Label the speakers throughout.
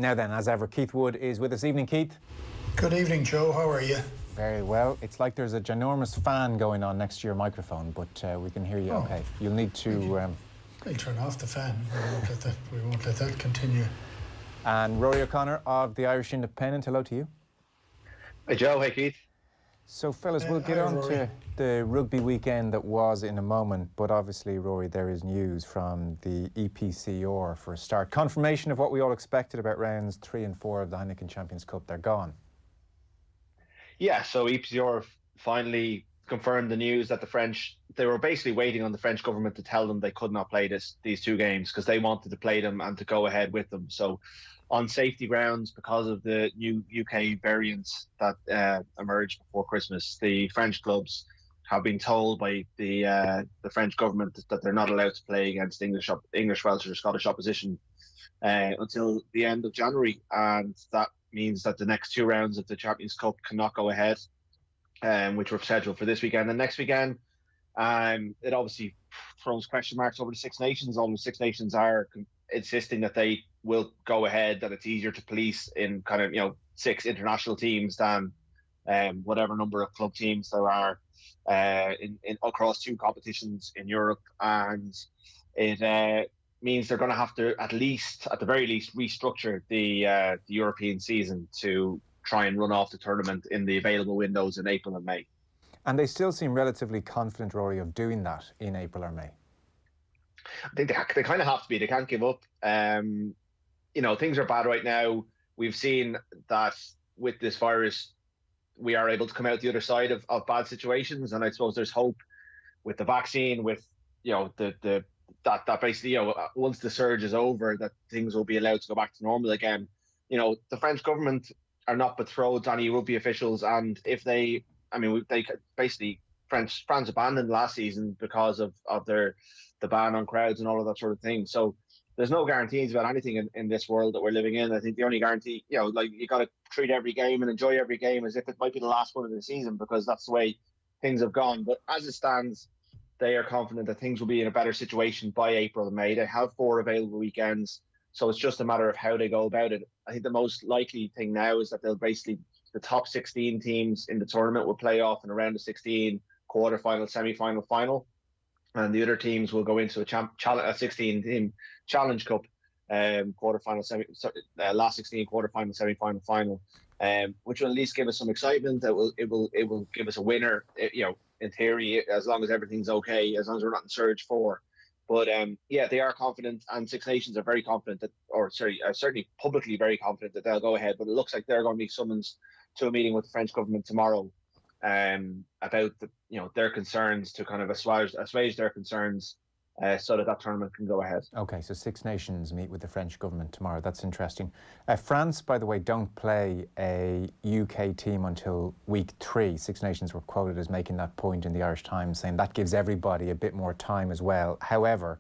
Speaker 1: Now then, as ever, Keith Wood is with us. Evening, Keith.
Speaker 2: Good evening, Joe. How are you?
Speaker 1: Very well. It's like there's a ginormous fan going on next to your microphone, but we can hear you okay. You'll need to...
Speaker 2: I'll turn off the fan. We won't let that continue.
Speaker 1: And Ruaidhri O'Connor of the Irish Independent. Hello to you.
Speaker 3: Hey, Joe. Hey, Keith.
Speaker 1: So, fellas, we'll get on to the rugby weekend that was in a moment, but obviously, Rory, there is news from the EPCR for a start. Confirmation of what we all expected about rounds 3 and 4 of the Heineken Champions Cup. They're gone.
Speaker 3: Yeah, so EPCR finally confirmed the news that they were basically waiting on the French government to tell them they could not play these two games because they wanted to play them and to go ahead with them. So on safety grounds, because of the new UK variants that emerged before Christmas, the French clubs have been told by the French government that they're not allowed to play against English, Welsh or Scottish opposition until the end of January. And that means that the next two rounds of the Champions Cup cannot go ahead, which were scheduled for this weekend and next weekend. It obviously throws question marks over the Six Nations. All the Six Nations are insisting that they will go ahead, that it's easier to police in kind of, 6 international teams than whatever number of club teams there are in across 2 competitions in Europe. And it means they're going to have to, at the very least, restructure the European season to try and run off the tournament in the available windows in April and May.
Speaker 1: And they still seem relatively confident, Rory, of doing that in April or May.
Speaker 3: I think they kind of have to be. They can't give up. Things are bad right now. We've seen that with this virus, we are able to come out the other side of bad situations. And I suppose there's hope with the vaccine, with, that basically, once the surge is over, that things will be allowed to go back to normal again. The French government are not betrothed to any rugby officials. And if they basically, France abandoned last season because of the ban on crowds and all of that sort of thing. So there's no guarantees about anything in this world that we're living in. I think the only guarantee, you got to treat every game and enjoy every game as if it might be the last one of the season, because that's the way things have gone. But as it stands, they are confident that things will be in a better situation by April and May. They have 4 available weekends, so it's just a matter of how they go about it. I think the most likely thing now is that they'll basically, the top 16 teams in the tournament will play off in around the 16 quarterfinal, semi-final, final. And the other teams will go into a 16-team Challenge Cup quarterfinal, last 16 quarterfinal, semi-final, final, which will at least give us some excitement. It will give us a winner. In theory, as long as everything's okay, as long as we're not in surge 4. But they are confident, and Six Nations are very confident certainly publicly very confident that they'll go ahead. But it looks like they're going to be summoned to a meeting with the French government tomorrow about their concerns, to kind of assuage their concerns, so that tournament can go ahead.
Speaker 1: Okay, so Six Nations meet with the French government tomorrow. That's interesting. France, by the way, don't play a UK team until week 3. Six Nations were quoted as making that point in the Irish Times, saying that gives everybody a bit more time as well. However,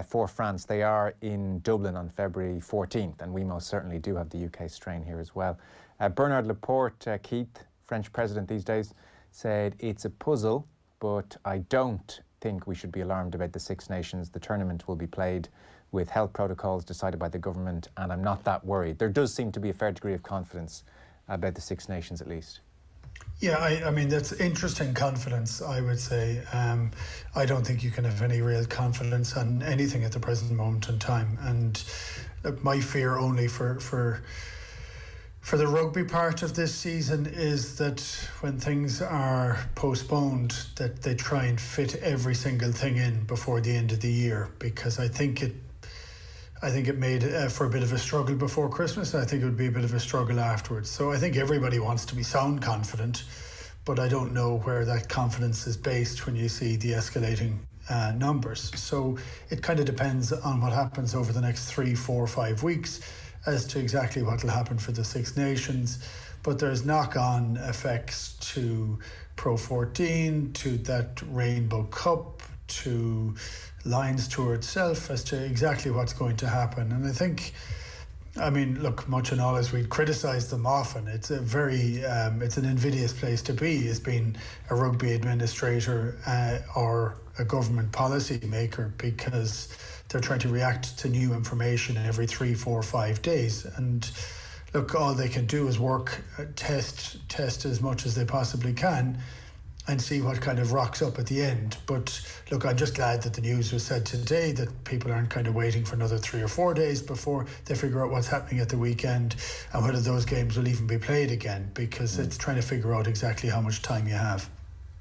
Speaker 1: for France, they are in Dublin on February 14th, and we most certainly do have the UK strain here as well. Bernard Laporte, Keith, French president these days, said it's a puzzle, but I don't think we should be alarmed about the Six Nations. The tournament will be played with health protocols decided by the government, and I'm not that worried. There does seem to be a fair degree of confidence about the Six Nations, at least.
Speaker 2: Yeah, I mean, that's interesting confidence, I would say. I don't think you can have any real confidence on anything at the present moment in time. And my fear only for the rugby part of this season is that when things are postponed, that they try and fit every single thing in before the end of the year, because I think it made for a bit of a struggle before Christmas. I think it would be a bit of a struggle afterwards. So I think everybody wants to be sound confident, but I don't know where that confidence is based when you see the escalating numbers. So it kind of depends on what happens over the next 3, 4, 5 weeks as to exactly what will happen for the Six Nations. But there's knock-on effects to Pro 14, to that Rainbow Cup, to Lions Tour itself, as to exactly what's going to happen. And I think, look, much and all as we'd criticise them often, it's a very, it's an invidious place to be, as being a rugby administrator or a government policy maker, because they're trying to react to new information every 3, 4, 5 days. And look, all they can do is work, test as much as they possibly can and see what kind of rocks up at the end. But look, I'm just glad that the news was said today that people aren't kind of waiting for another 3 or 4 days before they figure out what's happening at the weekend and whether those games will even be played again, because it's trying to figure out exactly how much time you have.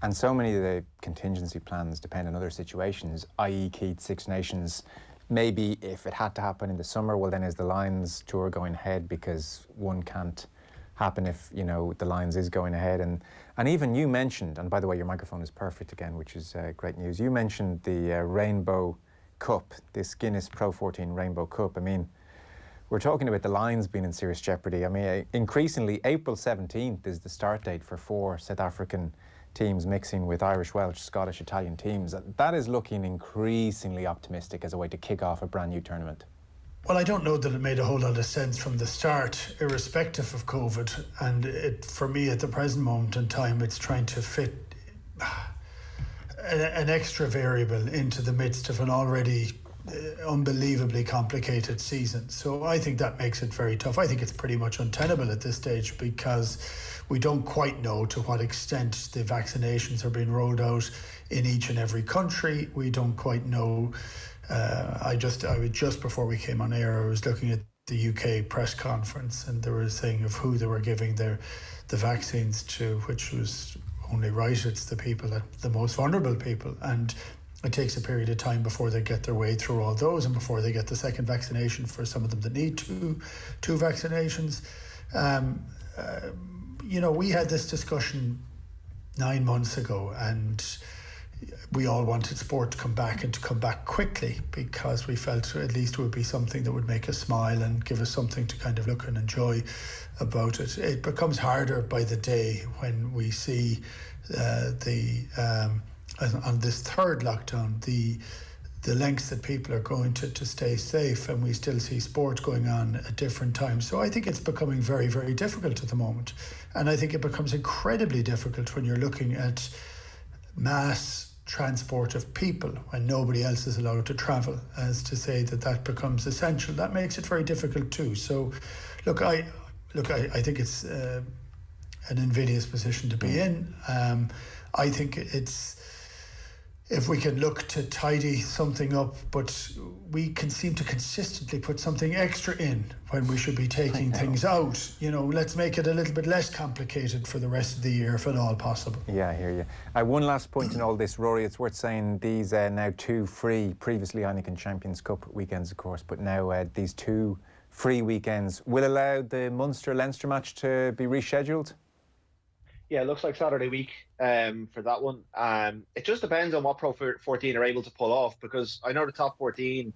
Speaker 1: And so many of the contingency plans depend on other situations, i.e. Keith, Six Nations. Maybe if it had to happen in the summer, well then is the Lions tour going ahead, because one can't happen if, you know, the Lions is going ahead. And even you mentioned, and by the way, your microphone is perfect again, which is great news. You mentioned the Rainbow Cup, this Guinness Pro 14 Rainbow Cup. I mean, we're talking about the Lions being in serious jeopardy. I mean, increasingly, April 17th is the start date for 4 South African teams mixing with Irish, Welsh, Scottish, Italian teams. That is looking increasingly optimistic as a way to kick off a brand new tournament.
Speaker 2: Well, I don't know that it made a whole lot of sense from the start, irrespective of COVID. And for me, at the present moment in time, it's trying to fit an extra variable into the midst of an already unbelievably complicated season. So I think that makes it very tough. I think it's pretty much untenable at this stage, because we don't quite know to what extent the vaccinations are being rolled out in each and every country. We don't quite know. I was just before we came on air, I was looking at the UK press conference, and they were saying of who they were giving the vaccines to, which was only right. It's the people the most vulnerable people, and it takes a period of time before they get their way through all those, and before they get the second vaccination for some of them that need two vaccinations. You know, we had this discussion 9 months ago, and we all wanted sport to come back, and to come back quickly, because we felt at least it would be something that would make us smile and give us something to kind of look and enjoy about it. It becomes harder by the day when we see on this third lockdown, the lengths that people are going to stay safe, and we still see sport going on at different times. So I think it's becoming very, very difficult at the moment. And I think it becomes incredibly difficult when you're looking at mass transport of people when nobody else is allowed to travel, as to say that becomes essential. That makes it very difficult too. So look, I think it's an invidious position to be in. I think it's, if we can look to tidy something up, but we can seem to consistently put something extra in when we should be taking things out. You know, let's make it a little bit less complicated for the rest of the year, if at all possible.
Speaker 1: Yeah, I hear you. One last point in all this, Rory. It's worth saying these now 2 free, previously Heineken Champions Cup weekends, of course, but now these 2 free weekends will allow the Munster-Leinster match to be rescheduled?
Speaker 3: Yeah, it looks like Saturday week for that one. It just depends on what Pro 14 are able to pull off, because I know the top 14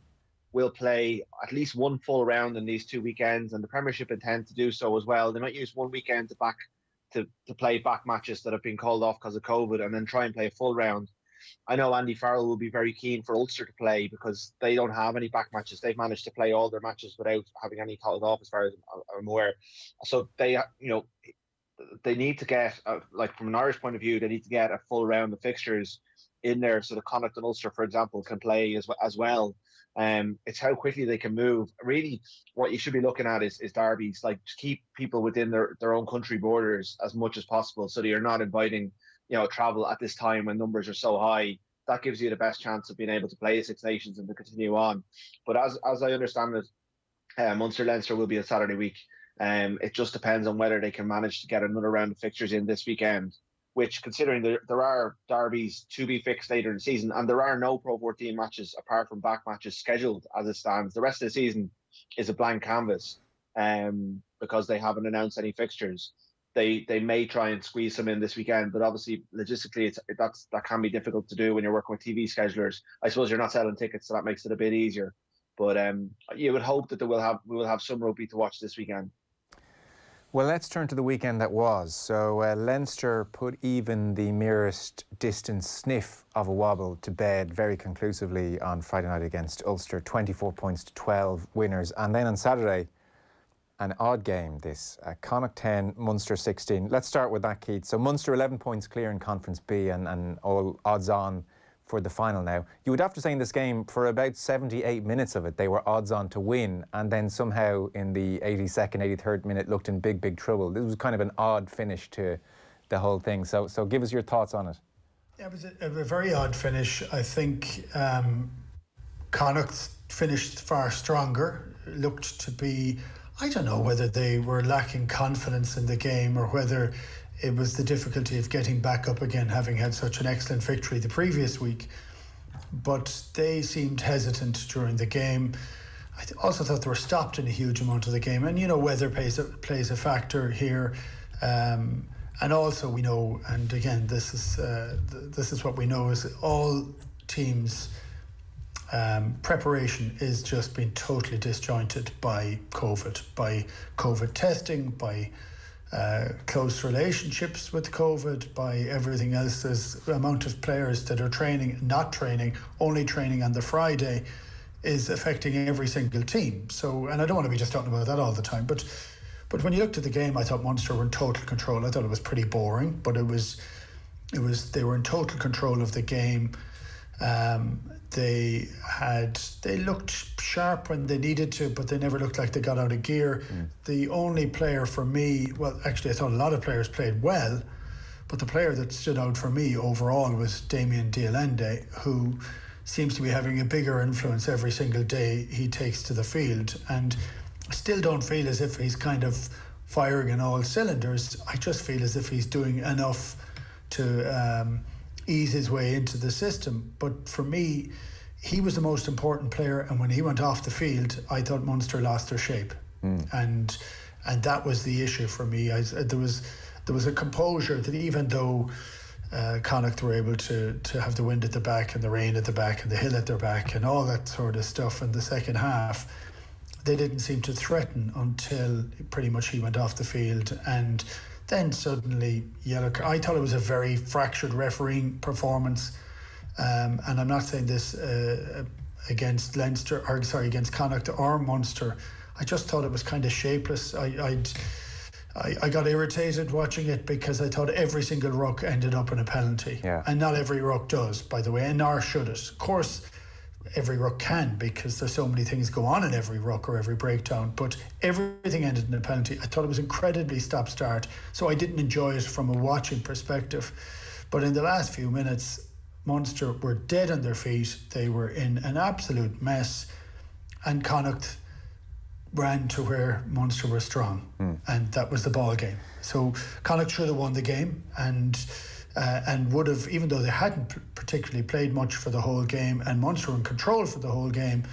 Speaker 3: will play at least one full round in these 2 weekends, and the Premiership intend to do so as well. They might use one weekend to play back matches that have been called off because of COVID, and then try and play a full round. I know Andy Farrell will be very keen for Ulster to play, because they don't have any back matches. They've managed to play all their matches without having any called off, as far as I'm aware. So they need to get, like from an Irish point of view, they need to get a full round of fixtures in there, so the Connacht and Ulster, for example, can play as well. It's how quickly they can move. Really, what you should be looking at is derbies, like to keep people within their own country borders as much as possible, so that you're not inviting travel at this time when numbers are so high. That gives you the best chance of being able to play Six Nations and to continue on. But as I understand it, Munster-Leinster will be a Saturday week. It just depends on whether they can manage to get another round of fixtures in this weekend, which, considering there are derbies to be fixed later in the season, and there are no Pro 14 matches apart from back matches scheduled as it stands. The rest of the season is a blank canvas, because they haven't announced any fixtures. They may try and squeeze some in this weekend, but obviously logistically that can be difficult to do when you're working with TV schedulers. I suppose you're not selling tickets, so that makes it a bit easier. But you would hope that we will have some rugby to watch this weekend.
Speaker 1: Well, let's turn to the weekend that was. So Leinster put even the merest distance sniff of a wobble to bed very conclusively on Friday night against Ulster, 24 points to 12 winners. And then on Saturday, an odd game, this. Connacht 10, Munster 16. Let's start with that, Keith. So Munster 11 points clear in Conference B and all odds on for the final now. You would have to say in this game, for about 78 minutes of it, they were odds on to win, and then somehow in the 82nd, 83rd minute looked in big, big trouble. This was kind of an odd finish to the whole thing. So give us your thoughts on it.
Speaker 2: Yeah, it was a very odd finish. I think Connacht finished far stronger, looked to be, I don't know whether they were lacking confidence in the game or whether it was the difficulty of getting back up again, having had such an excellent victory the previous week. But they seemed hesitant during the game. I also thought they were stopped in a huge amount of the game. And, you know, weather plays a factor here. And also we know, and again, this is what we know, is all teams' preparation is just being totally disjointed by COVID testing, by close relationships with COVID, by everything else. There's the amount of players that are training, not training, only training on the Friday is affecting every single team. So, and I don't want to be just talking about that all the time, but when you looked at the game, I thought Munster were in total control. I thought it was pretty boring, but they were in total control of the game. They looked sharp when they needed to, but they never looked like they got out of gear. The only player for me, well, actually, I thought a lot of players played well, but the player that stood out for me overall was Damien Dialende, who seems to be having a bigger influence every single day he takes to the field. And I still don't feel as if he's kind of firing on all cylinders. I just feel as if he's doing enough to ease his way into the system. But for me, he was the most important player, and when he went off the field, I thought Munster lost their shape. And that was the issue for me. There was a composure that, even though Connacht were able to have the wind at the back and the rain at the back and the hill at their back and all that sort of stuff in the second half, they didn't seem to threaten until pretty much he went off the field. And then suddenly yellow card. I thought it was a very fractured refereeing performance, and I'm not saying this against Leinster, or sorry, against Connacht or Munster. I just thought it was kind of shapeless. I got irritated watching it because I thought every single ruck ended up in a penalty, and not every ruck does, by the way, and nor should it. Of course, every ruck can, because there's so many things go on in every ruck or every breakdown, but everything ended in a penalty. I thought it was incredibly stop-start, so I didn't enjoy it from a watching perspective. But in the last few minutes, Munster were dead on their feet. They were in an absolute mess, and Connacht ran to where Munster were strong, and that was the ball game. So Connacht should have won the game, and would have, even though they hadn't particularly played much for the whole game, and Munster were in control for the whole game.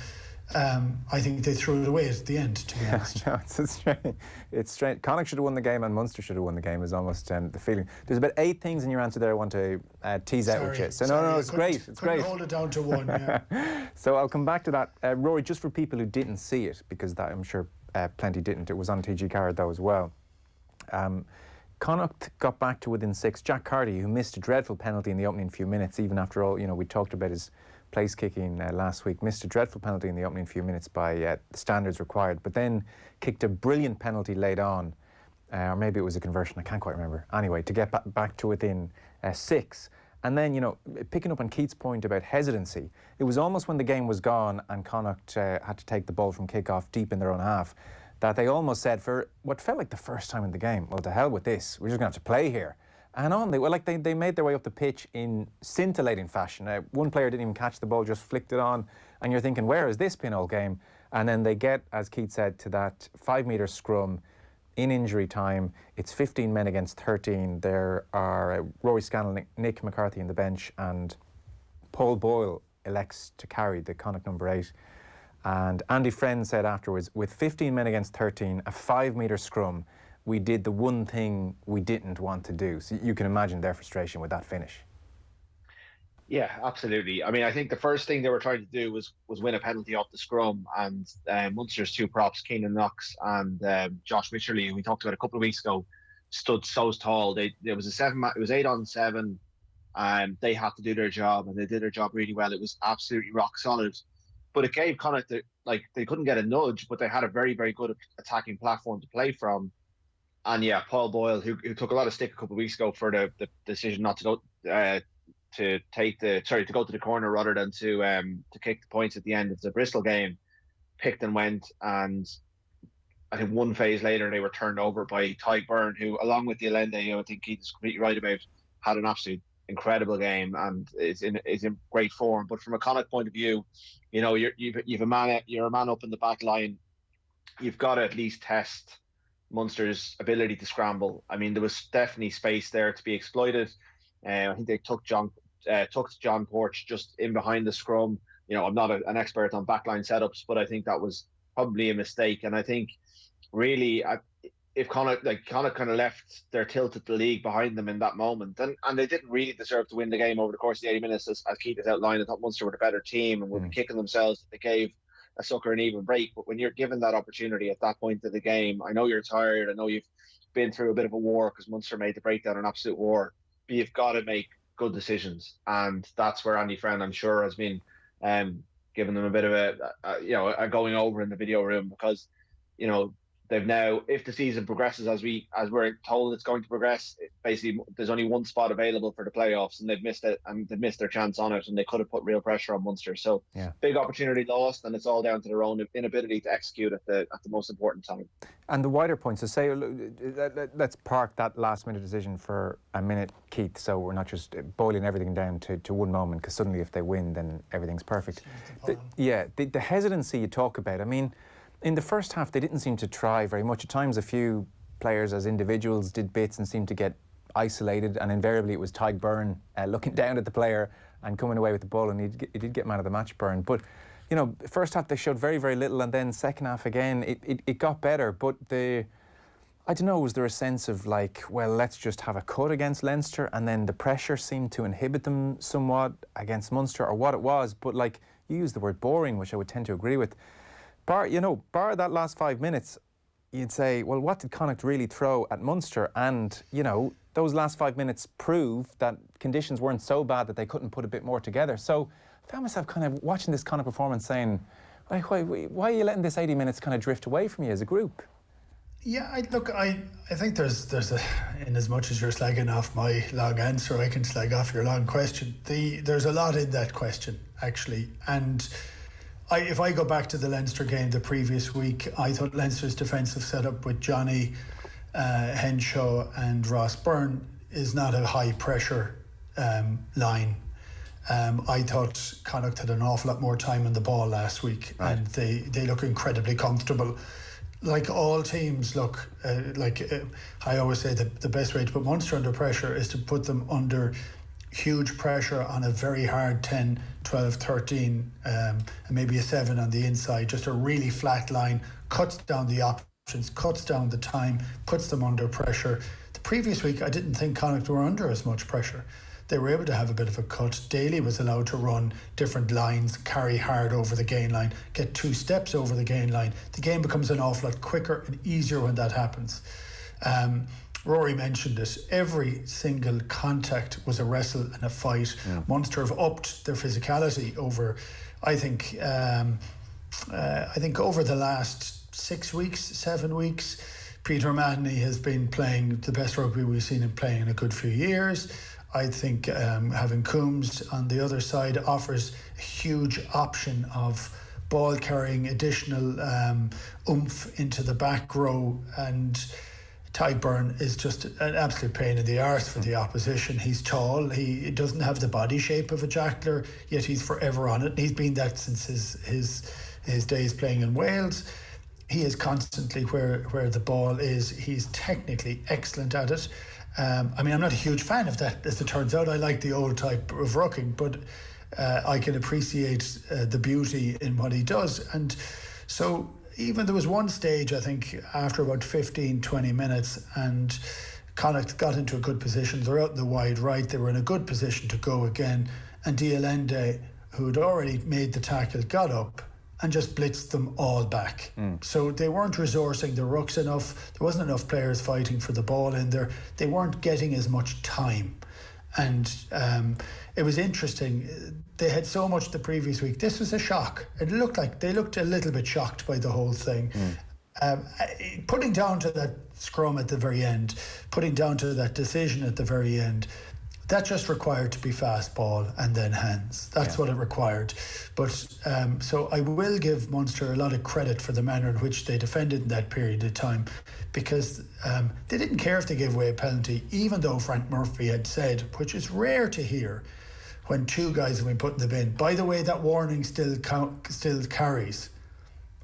Speaker 2: I think they threw it away at the end, to be honest.
Speaker 1: No, it's strange. It's strange. Connacht should have won the game and Munster should have won the game, is almost the feeling. There's about 8 things in your answer there I want to tease out with you. So no, it's great. It's great.
Speaker 2: Hold it down to one, yeah.
Speaker 1: So I'll come back to that. Rory, just for people who didn't see it, because that I'm sure plenty didn't. It was on TG Card though as well. Connacht got back to within 6. Jack Carty, who missed a dreadful penalty in the opening few minutes, even after all, we talked about his place kicking last week, missed a dreadful penalty in the opening few minutes by the standards required, but then kicked a brilliant penalty late on, or maybe it was a conversion, I can't quite remember. Anyway, to get back to within 6. And then, picking up on Keith's point about hesitancy, it was almost when the game was gone and Connacht had to take the ball from kick-off deep in their own half, that they almost said, for what felt like the first time in the game, well, to hell with this, we're just going to have to play here. And on, they made their way up the pitch in scintillating fashion. One player didn't even catch the ball, just flicked it on, and you're thinking, where has this been all game? And then they get, as Keith said, to that 5-metre scrum in injury time. It's 15 men against 13. There are Rory Scannell, Nick McCarthy on the bench, and Paul Boyle elects to carry the Connacht number 8. And Andy Friend said afterwards, with 15 men against 13, a 5-metre scrum, we did the one thing we didn't want to do. So you can imagine their frustration with that finish.
Speaker 3: Yeah, absolutely. I mean, I think the first thing they were trying to do was win a penalty off the scrum, and Munster's 2 props, Keenan Knox and Josh Mitcherley, who we talked about a couple of weeks ago, stood so tall. It was it was 8 on 7, and they had to do their job, and they did their job really well. It was absolutely rock solid. But it gave Connacht, they couldn't get a nudge, but they had a very, very good attacking platform to play from. And yeah, Paul Boyle, who took a lot of stick a couple of weeks ago for the decision not to go to go to the corner rather than to kick the points at the end of the Bristol game, picked and went. And I think one phase later they were turned over by Tyke Byrne, who, along with the Allende, who I think Keith is completely right about, had an absolute incredible game and is in great form. But from a Connacht point of view, you've a man up in the back line. You've got to at least test Munster's ability to scramble. I mean, there was definitely space there to be exploited. I think they took John Porch just in behind the scrum. I'm not an expert on backline setups, but I think that was probably a mistake. And I think really, if Connacht kind of left their tilt at the league behind them in that moment, and they didn't really deserve to win the game over the course of the 80 minutes, as Keith has outlined. I thought Munster were the better team and would be kicking themselves if they gave a sucker an even break. But when you're given that opportunity at that point of the game, I know you're tired, I know you've been through a bit of a war because Munster made the breakdown an absolute war, but you've got to make good decisions. And that's where Andy Friend, I'm sure, has been giving them a bit of a going over in the video room, because they've now, if the season progresses as we're told it's going to progress, basically there's only one spot available for the playoffs, and they've missed it, and they've missed their chance on it, and they could have put real pressure on Munster. So big opportunity lost, and it's all down to their own inability to execute at the most important time.
Speaker 1: And the wider points, so say, let's park that last minute decision for a minute, Keith, so we're not just boiling everything down to one moment, because suddenly if they win, then everything's perfect. The hesitancy you talk about, I mean, in the first half, they didn't seem to try very much. At times, a few players as individuals did bits and seemed to get isolated, and invariably it was Tyke Byrne looking down at the player and coming away with the ball, and he did get man of the match, Byrne. But, first half they showed very, very little, and then second half again, it got better. But I don't know, was there a sense of like, well, let's just have a cut against Leinster, and then the pressure seemed to inhibit them somewhat against Munster, or what it was? But like, you used the word boring, which I would tend to agree with. Bar that last 5 minutes, you'd say, well, what did Connacht really throw at Munster? And, those last 5 minutes prove that conditions weren't so bad that they couldn't put a bit more together. So I found myself kind of watching this Connacht performance saying, why are you letting this 80 minutes kind of drift away from you as a group?
Speaker 2: Yeah, I think there's in as much as you're slagging off my long answer, I can slag off your long question. There's a lot in that question, actually. And if I go back to the Leinster game the previous week, I thought Leinster's defensive setup with Johnny Henshaw and Ross Byrne is not a high pressure line. I thought Connacht had an awful lot more time on the ball last week, and they look incredibly comfortable. Like all teams look, I always say that the best way to put Munster under pressure is to put them under huge pressure on a very hard 10, 12, 13, and maybe a 7 on the inside. Just a really flat line, cuts down the options, cuts down the time, puts them under pressure. The previous week, I didn't think Connacht were under as much pressure. They were able to have a bit of a cut. Daly was allowed to run different lines, carry hard over the gain line, get 2 steps over the gain line. The game becomes an awful lot quicker and easier when that happens. Rory mentioned it. Every single contact was a wrestle and a fight. Yeah. Munster have upped their physicality over, I think over the last 6 weeks, 7 weeks. Peter Mahoney has been playing the best rugby we've seen him playing in a good few years. I think having Coombs on the other side offers a huge option of ball carrying, additional oomph into the back row, and Tyke Byrne is just an absolute pain in the arse for the opposition. He's tall, he doesn't have the body shape of a jackler, yet he's forever on it. He's been that since his days playing in Wales. He is constantly where the ball is. He's technically excellent at it. I'm not a huge fan of that, as it turns out. I like the old type of rucking, but I can appreciate the beauty in what he does. And so even there was one stage, I think, after about 15, 20 minutes, and Connacht got into a good position. They're out in the wide right. They were in a good position to go again. And Allende, who had already made the tackle, got up and just blitzed them all back. So they weren't resourcing the rucks enough. There wasn't enough players fighting for the ball in there. They weren't getting as much time. And it was interesting. They had so much the previous week. This was a shock. It looked like they looked a little bit shocked by the whole thing. Putting down to that scrum at the very end, putting down to that decision at the very end, that just required to be fast ball and then hands. That's what it required. But so I will give Munster a lot of credit for the manner in which they defended in that period of time, because they didn't care if they gave away a penalty, even though Frank Murphy had said, which is rare to hear, when 2 guys have been put in the bin, by the way, that warning still carries.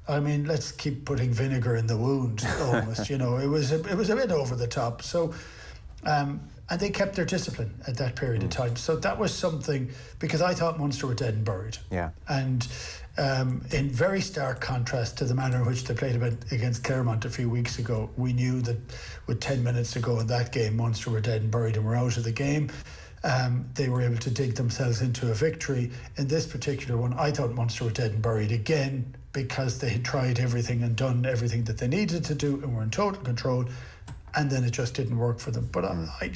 Speaker 2: I mean, let's keep putting vinegar in the wound, almost. It was a bit over the top. So, and they kept their discipline at that period of time. So that was something, because I thought Munster were dead and buried. Yeah. And in very stark contrast to the manner in which they played against Claremont a few weeks ago, we knew that with 10 minutes to go in that game, Munster were dead and buried and were out of the game. They were able to dig themselves into a victory. In this particular one, I thought Munster were dead and buried again, because they had tried everything and done everything that they needed to do and were in total control, and then it just didn't work for them. But I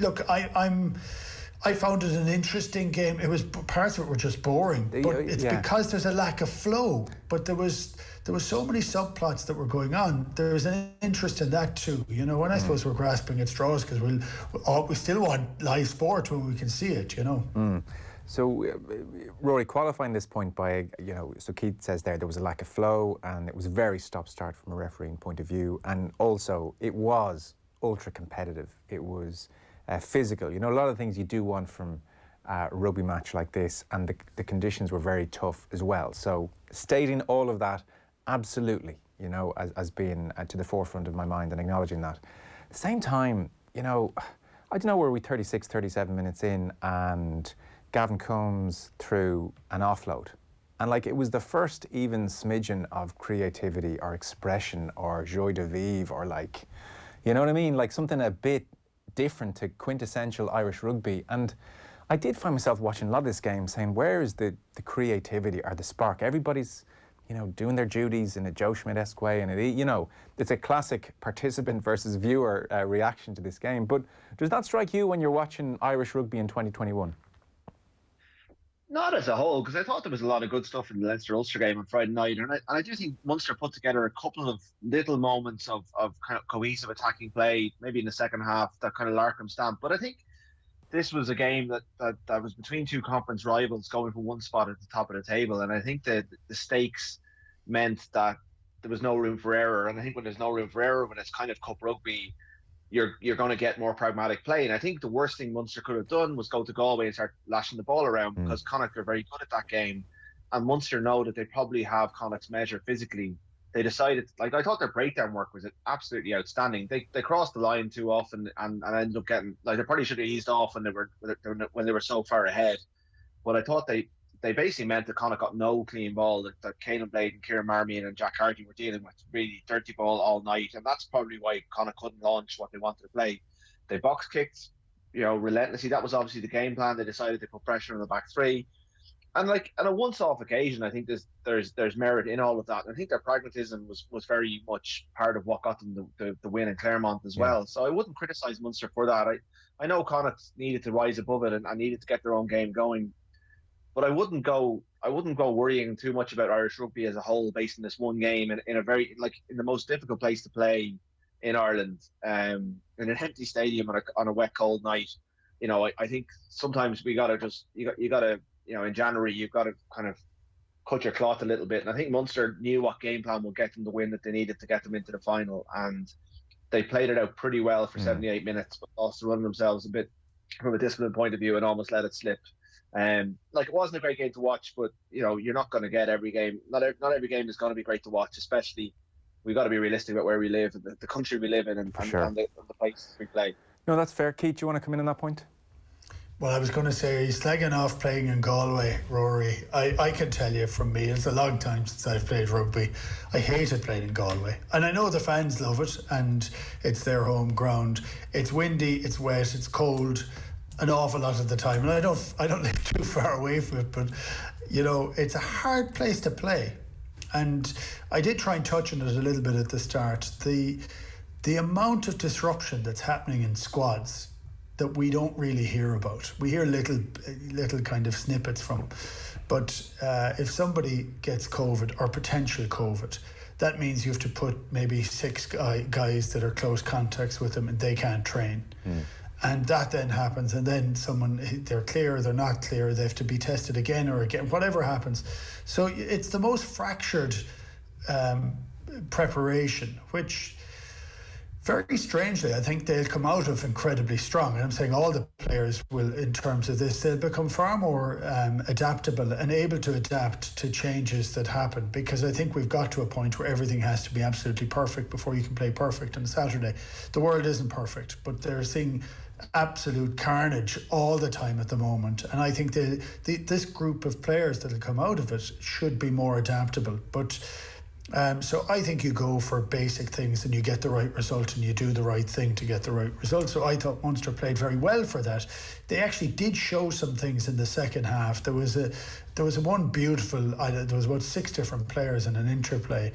Speaker 2: found it an interesting game. It was, parts of it were just boring, but it's because there's a lack of flow. But there was so many subplots that were going on. There was an interest in that too, and I suppose we're grasping at straws because we still want live sport when we can see it,
Speaker 1: So, Rory, qualifying this point by, so Keith says there was a lack of flow, and it was a very stop-start from a refereeing point of view, and also it was ultra-competitive. It was physical. A lot of things you do want from a rugby match like this, and the conditions were very tough as well. So, stating all of that, absolutely, as being to the forefront of my mind and acknowledging that. At the same time, I don't know, were we 36, 37 minutes in, and Gavin comes through an offload, and it was the first even smidgen of creativity or expression or joie de vivre, or you know what I mean, something a bit different to quintessential Irish rugby. And I did find myself watching a lot of this game saying, where is the creativity or the spark? Everybody's doing their duties in a Joe Schmidt-esque way, and it's a classic participant versus viewer reaction to this game. But does that strike you when you're watching Irish rugby in 2021?
Speaker 3: Not as a whole, because I thought there was a lot of good stuff in the Leinster-Ulster game on Friday night, and I do think Munster put together a couple of little moments of kind of cohesive attacking play, maybe in the second half, that kind of Larkham stamp. But I think this was a game that was between 2 conference rivals going for one spot at the top of the table, and I think the stakes meant that there was no room for error. And I think when there's no room for error, when it's kind of cup rugby, you're going to get more pragmatic play. And I think the worst thing Munster could have done was go to Galway and start lashing the ball around, because Connacht are very good at that game, and Munster know that they probably have Connacht's measure physically. They decided, I thought their breakdown work was absolutely outstanding. They crossed the line too often and ended up getting, they probably should have eased off when they were so far ahead. But I thought they basically meant that Connacht got no clean ball, that Caelan Blade and Kieran Marmion and Jack Hardy were dealing with really dirty ball all night, and that's probably why Connacht couldn't launch what they wanted to play. They box kicked, relentlessly. That was obviously the game plan. They decided to put pressure on the back three, and on a once-off occasion, I think there's merit in all of that. And I think their pragmatism was very much part of what got them the win in Claremont as well. So I wouldn't criticise Munster for that. I know Connacht needed to rise above it and needed to get their own game going, but I wouldn't go worrying too much about Irish rugby as a whole based on this one game in a very in the most difficult place to play in Ireland, in an empty stadium on a wet, cold night. I think sometimes we gotta you gotta in January you've got to kind of cut your cloth a little bit. And I think Munster knew what game plan would get them the win that they needed to get them into the final, and they played it out pretty well for 78 minutes, but also run themselves a bit from a discipline point of view and almost let it slip. It wasn't a great game to watch, but you're not going to get every game. Not every game is going to be great to watch. Especially, we've got to be realistic about where we live, the country we live in, and the places we play.
Speaker 1: No, that's fair. Keith, do you want to come in on that point?
Speaker 2: Well, I was going to say, he's slagging off playing in Galway, Rory. I can tell you from me, it's a long time since I've played rugby. I hated playing in Galway. And I know the fans love it, and it's their home ground. It's windy, it's wet, it's cold an awful lot of the time. And I don't live too far away from it, but, it's a hard place to play. And I did try and touch on it a little bit at the start. The amount of disruption that's happening in squads that we don't really hear about. We hear little kind of snippets from. But if somebody gets COVID or potential COVID, that means you have to put maybe 6 guys that are close contacts with them and they can't train. And that then happens, and then they're clear, they're not clear, they have to be tested again or again, whatever happens. So it's the most fractured preparation, which very strangely, I think they'll come out of incredibly strong. And I'm saying all the players will, in terms of this, they'll become far more adaptable and able to adapt to changes that happen. Because I think we've got to a point where everything has to be absolutely perfect before you can play perfect on Saturday. The world isn't perfect, but they're seeing absolute carnage all the time at the moment. And I think this group of players that'll come out of it should be more adaptable. But so I think you go for basic things and you get the right result and you do the right thing to get the right result. So I thought Munster played very well for that. They actually did show some things in the second half. There was one beautiful, there was about 6 different players in an interplay.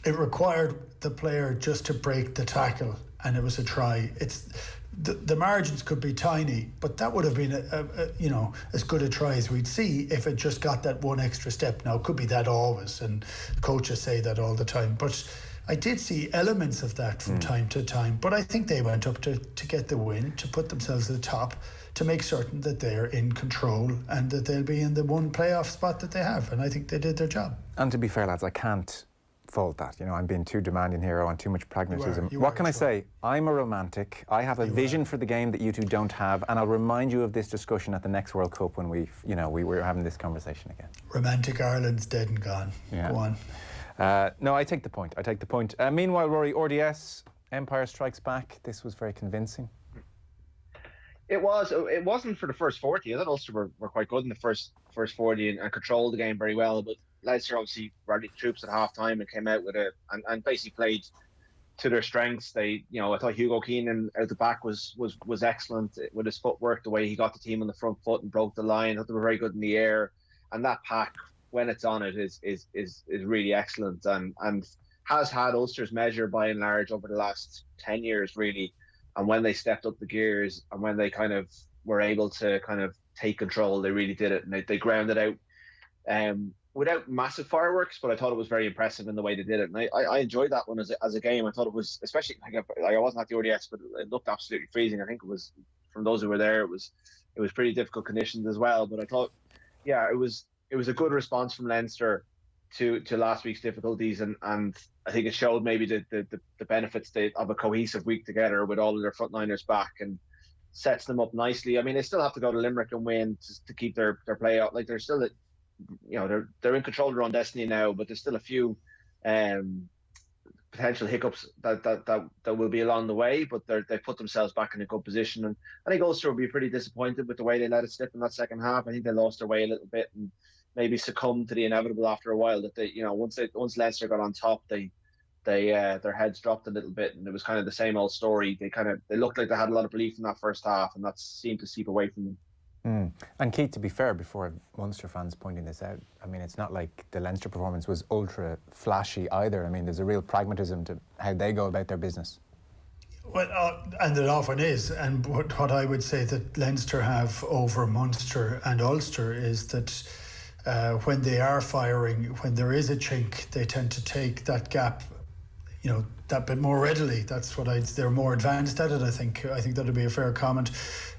Speaker 2: It required the player just to break the tackle and it was a try. The margins could be tiny, but that would have been as good a try as we'd see if it just got that one extra step. Now, it could be that always, and coaches say that all the time, but I did see elements of that from time to time. But I think they went up to get the win, to put themselves at the top, to make certain that they're in control and that they'll be in the one playoff spot that they have. And I think they did their job.
Speaker 1: And to be fair, lads, I can't fault that. I'm being too demanding here. I want too much pragmatism. What can I say? I'm a romantic. I have a vision for the game that you two don't have, and I'll remind you of this discussion at the next World Cup when we were having this conversation again.
Speaker 2: Romantic Ireland's dead and gone. Yeah. Go
Speaker 1: on. No, I take the point. Meanwhile, Rory, RDS, Empire Strikes Back. This was very convincing.
Speaker 3: It was. It wasn't for the first 40. I thought Ulster were quite good in the first 40 and controlled the game very well, but Leinster obviously rallied the troops at half time and came out with and basically played to their strengths. I thought Hugo Keenan out the back was excellent with his footwork, the way he got the team on the front foot and broke the line. I thought they were very good in the air, and that pack, when it's on it, is really excellent and has had Ulster's measure by and large over the last 10 years really. And when they stepped up the gears and when they kind of were able to kind of take control, they really did it, and they ground it out. Without massive fireworks, but I thought it was very impressive in the way they did it. And I enjoyed that one as a game. I thought it was, especially, I wasn't at the RDS, but it looked absolutely freezing. I think it was, from those who were there, it was pretty difficult conditions as well. But I thought, yeah, it was a good response from Leinster to last week's difficulties. And I think it showed maybe the benefits of a cohesive week together with all of their frontliners back, and sets them up nicely. I mean, they still have to go to Limerick and win to keep their play out. Like, they're still they're in control of their own destiny now, but there's still a few potential hiccups that will be along the way, but they put themselves back in a good position. And I think Ulster will be pretty disappointed with the way they let it slip in that second half. I think they lost their way a little bit and maybe succumbed to the inevitable after a while. That they, once Leinster got on top, they their heads dropped a little bit, and it was kind of the same old story. They looked like they had a lot of belief in that first half, and that seemed to seep away from them.
Speaker 1: And Keith, to be fair, before Munster fans pointing this out, I mean, it's not like the Leinster performance was ultra flashy either. I mean, there's a real pragmatism to how they go about their business.
Speaker 2: Well, and it often is. And what I would say that Leinster have over Munster and Ulster is that when they are firing, when there is a chink, they tend to take that gap, that bit more readily. That's what they're more advanced at it, I think. I think that would be a fair comment.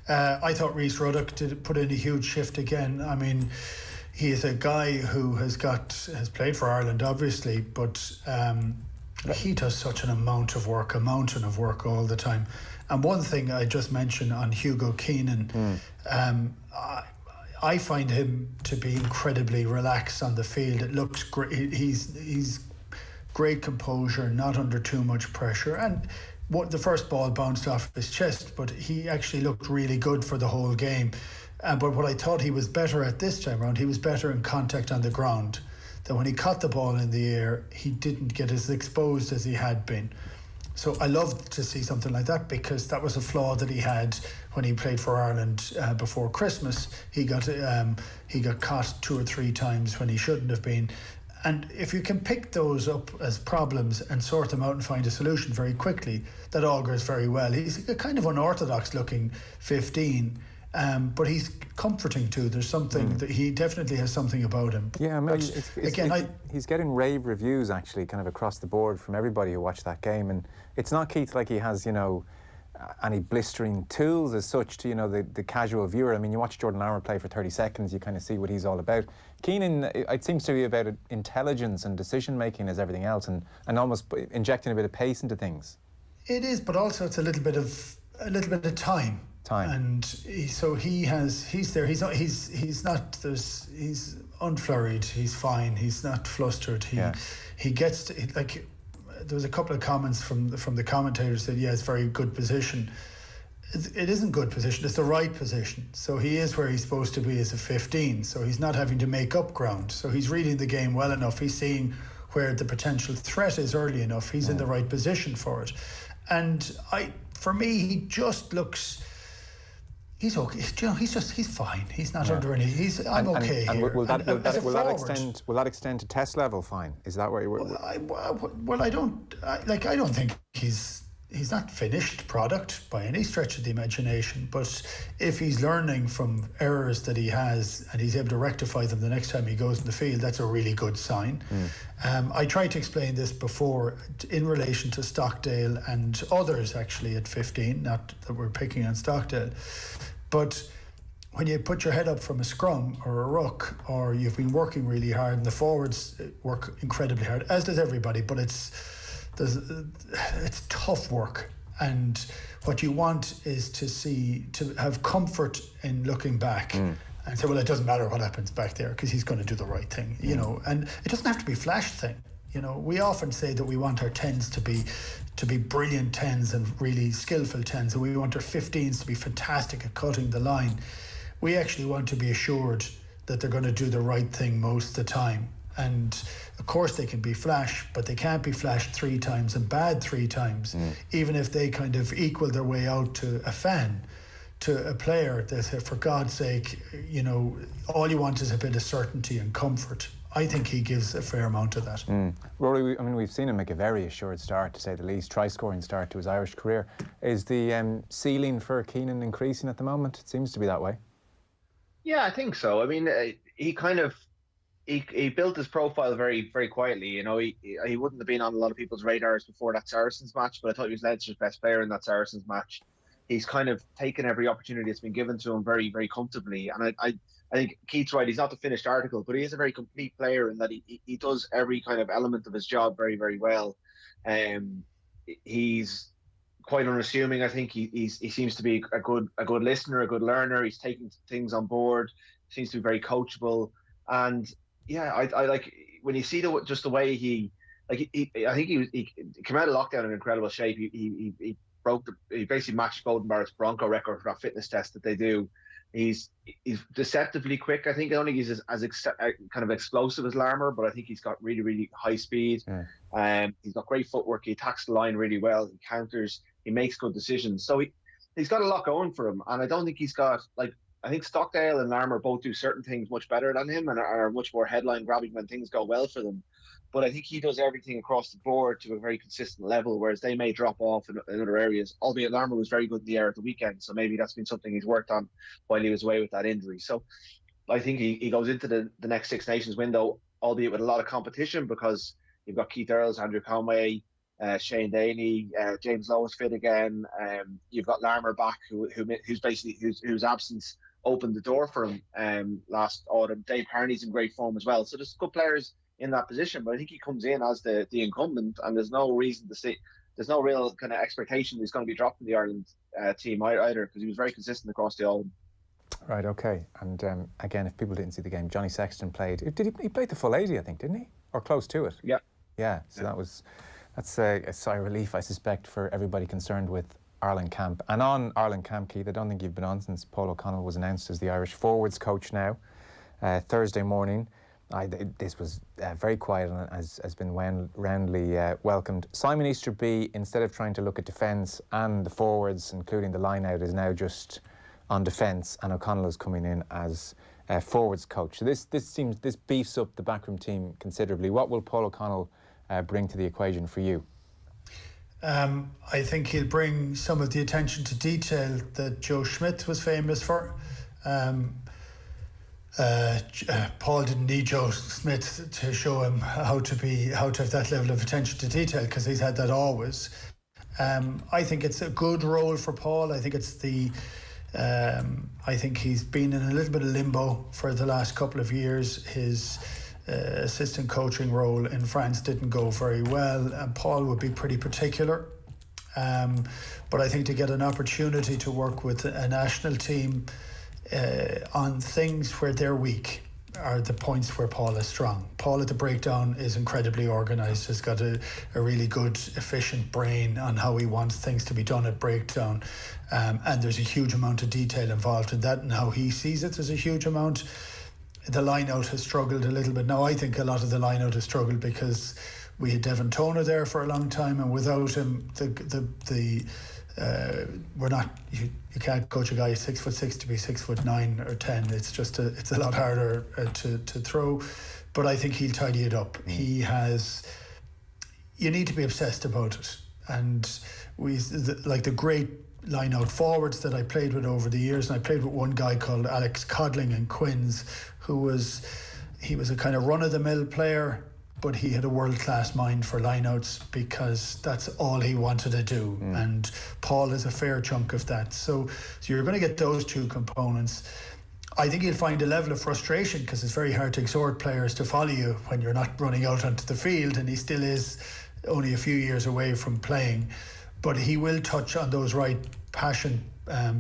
Speaker 2: I thought Rhys Ruddock put in a huge shift again. I mean, he is a guy who has played for Ireland, obviously, but he does such a mountain of work all the time. And one thing I just mentioned on Hugo Keenan, I find him to be incredibly relaxed on the field. It looks great. He's great composure, not under too much pressure. And the first ball bounced off his chest, but he actually looked really good for the whole game. But what I thought he was better at this time around, he was better in contact on the ground. That when he caught the ball in the air, he didn't get as exposed as he had been. So I loved to see something like that, because that was a flaw that he had when he played for Ireland before Christmas. He got caught 2 or 3 times when he shouldn't have been. And if you can pick those up as problems and sort them out and find a solution very quickly, that augurs very well. He's a kind of unorthodox looking 15, but he's comforting too. There's something that he definitely has something about him.
Speaker 1: Yeah, I mean, he's getting rave reviews actually, kind of across the board from everybody who watched that game. And it's not, Keith, like he has, any blistering tools as such to, the casual viewer. I mean, you watch Jordan Larmour play for 30 seconds, you kind of see what he's all about. Keenan, it seems to be about intelligence and decision making as everything else, and almost injecting a bit of pace into things.
Speaker 2: It is, but also it's a little bit of time. And he's there. He's unflurried. He's fine. He's not flustered. He gets to, like, there was a couple of comments from the commentators that it's very good position. It isn't good position. It's the right position. So he is where he's supposed to be as a 15. So he's not having to make up ground. So he's reading the game well enough. He's seeing where the potential threat is early enough. He's in the right position for it. And for me, he just looks. He's okay. He's fine. He's not under any. I'm okay here.
Speaker 1: Will that extend to test level? Fine. Is that where you were?
Speaker 2: Well, I don't think he's not finished product by any stretch of the imagination. But if he's learning from errors that he has and he's able to rectify them the next time he goes in the field, that's a really good sign. I tried to explain this before in relation to Stockdale and others actually at 15, not that we're picking on Stockdale. But when you put your head up from a scrum or a ruck, or you've been working really hard, and the forwards work incredibly hard, as does everybody, but it's tough work. And what you want is to have comfort in looking back and say, well, it doesn't matter what happens back there because he's going to do the right thing, and it doesn't have to be a flash thing. We often say that we want our 10s to be brilliant 10s and really skillful 10s, and we want our 15s to be fantastic at cutting the line. We actually want to be assured that they're going to do the right thing most of the time. And of course they can be flash, but they can't be flashed 3 times and bad 3 times, even if they kind of equal their way out to a fan, to a player. They say, for God's sake, all you want is a bit of certainty and comfort. I think he gives a fair amount of that.
Speaker 1: Rory, we've seen him make a very assured start, to say the least, try-scoring start to his Irish career. Is the ceiling for Keenan increasing at the moment? It seems to be that way.
Speaker 3: Yeah, I think so. I mean, he built his profile very, very quietly. He wouldn't have been on a lot of people's radars before that Saracens match, but I thought he was Leinster's best player in that Saracens match. He's kind of taken every opportunity that's been given to him very, very comfortably. And I think Keith's right. He's not the finished article, but he is a very complete player in that he does every kind of element of his job very, very well. He's quite unassuming. I think he seems to be a good listener, a good learner. He's taking things on board. Seems to be very coachable. And yeah, I like when you see the way he I think he came out of lockdown in incredible shape. He basically matched Bowden Barrett's Bronco record for that fitness test that they do. He's deceptively quick. I think I don't think he's as kind of explosive as Larmour, but I think he's got really, really high speed. He's got great footwork. He attacks the line really well. He counters. He makes good decisions. So he's got a lot going for him. And I don't think he's got, I think Stockdale and Larmour both do certain things much better than him and are much more headline grabbing when things go well for them. But I think he does everything across the board to a very consistent level, whereas they may drop off in other areas, albeit Larmour was very good in the air at the weekend. So maybe that's been something he's worked on while he was away with that injury. So I think he goes into the next Six Nations window, albeit with a lot of competition, because you've got Keith Earls, Andrew Conway, Shane Daly, James Lowe is fit again. You've got Larmour back, whose absence opened the door for him last autumn. Dave Carney's in great form as well. So there's good players in that position, but I think he comes in as the incumbent, and there's no reason to say, there's no real kind of expectation he's going to be dropped in the Ireland team either, because he was very consistent across the autumn.
Speaker 1: Right, okay. And again, if people didn't see the game, Johnny Sexton played. He played the full 80, I think, didn't he? Or close to it.
Speaker 3: Yeah.
Speaker 1: Yeah. So that's a sigh of relief, I suspect, for everybody concerned with Arlen Camp. And on Arlen Camp, Keith, I don't think you've been on since Paul O'Connell was announced as the Irish forwards coach now. Thursday morning. This was very quiet and has been roundly welcomed. Simon Easterby, instead of trying to look at defence and the forwards, including the line-out, is now just on defence, and O'Connell is coming in as forwards coach. So this beefs up the backroom team considerably. What will Paul O'Connell bring to the equation for you?
Speaker 2: I think he'll bring some of the attention to detail that Joe Schmidt was famous for. Paul didn't need Joe Smith to show him how to have that level of attention to detail, because he's had that always. I think it's a good role for Paul. I think it's I think he's been in a little bit of limbo for the last couple of years. His assistant coaching role in France didn't go very well, and Paul would be pretty particular. But I think to get an opportunity to work with a national team on things where they're weak are the points where Paul is strong. Paul at the breakdown is incredibly organised, has got a really good, efficient brain on how he wants things to be done at breakdown. And there's a huge amount of detail involved in that, and how he sees it, there's a huge amount. The line-out has struggled a little bit. Now, I think a lot of the line-out has struggled because we had Devon Toner there for a long time, and without him, we're not. You can't coach a guy 6'6" to be 6'9" or 10. It's just it's a lot harder to throw. But I think he'll tidy it up. He has. You need to be obsessed about it, and like the great line-out forwards that I played with over the years, and I played with one guy called Alex Codling in Quins, who was a kind of run-of-the-mill player, but he had a world-class mind for lineouts because that's all he wanted to do. And Paul is a fair chunk of that. So you're going to get those two components. I think you'll find a level of frustration because it's very hard to exhort players to follow you when you're not running out onto the field, and he still is only a few years away from playing. But he will touch on those right passion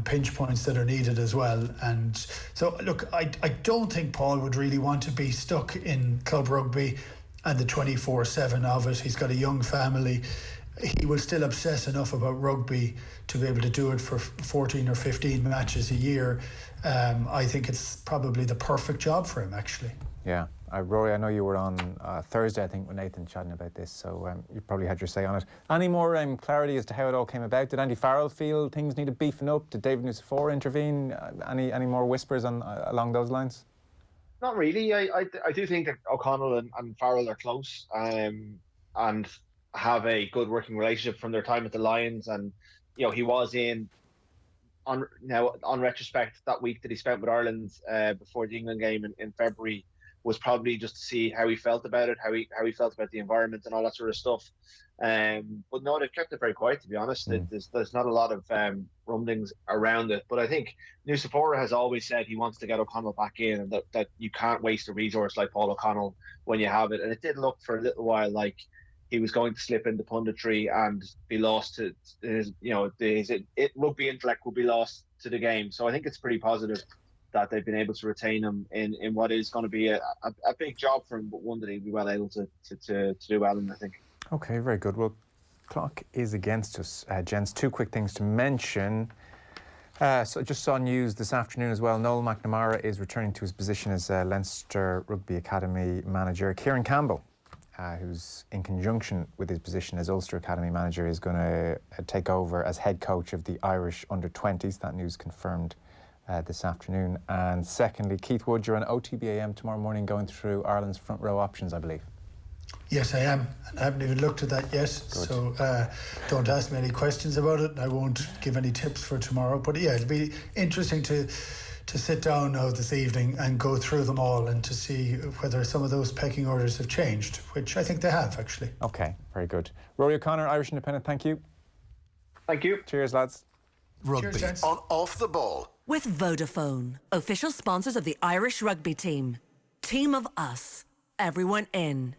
Speaker 2: pinch points that are needed as well. And so, look, I don't think Paul would really want to be stuck in club rugby and the 24/7 of it. He's got a young family. He will still obsess enough about rugby to be able to do it for 14 or 15 matches a year. I think it's probably the perfect job for him, actually.
Speaker 1: Yeah. Rory, I know you were on Thursday, I think, with Nathan chatting about this, so you probably had your say on it. Any more clarity as to how it all came about? Did Andy Farrell feel things needed beefing up? Did David Nucifora intervene? Any more whispers along those lines?
Speaker 3: Not really. I do think that O'Connell and Farrell are close and have a good working relationship from their time at the Lions. And he was on retrospect, that week that he spent with Ireland before the England game in February was probably just to see how he felt about it, how he felt about the environment and all that sort of stuff. But no, they've kept it very quiet, to be honest. There's not a lot of rumblings around it. But I think Nucifora has always said he wants to get O'Connell back in, and that you can't waste a resource like Paul O'Connell when you have it. And it did look for a little while like he was going to slip into punditry and be lost to his rugby intellect will be lost to the game. So I think it's pretty positive that they've been able to retain him in what is going to be a big job for him, but one that he'll be well able to do well in, I think.
Speaker 1: Okay, very good. Well, clock is against us, gents. Two quick things to mention. So I just saw news this afternoon as well. Noel McNamara is returning to his position as Leinster Rugby Academy manager. Kieran Campbell, who's in conjunction with his position as Ulster Academy manager, is going to take over as head coach of the Irish under-20s. That news confirmed this afternoon. And secondly, Keith Wood, you're on OTB AM tomorrow morning going through Ireland's front row options, I believe.
Speaker 2: Yes, I am. And I haven't even looked at that yet. Good. So don't ask me any questions about it. I won't give any tips for tomorrow. But yeah, it'll be interesting to sit down now this evening and go through them all and to see whether some of those pecking orders have changed, which I think they have, actually.
Speaker 1: Okay, very good. Rory O'Connor, Irish Independent, thank you.
Speaker 3: Thank you.
Speaker 1: Cheers, lads.
Speaker 4: Rugby on Off the Ball.
Speaker 5: With Vodafone, official sponsors of the Irish rugby team. Team of us. Everyone in.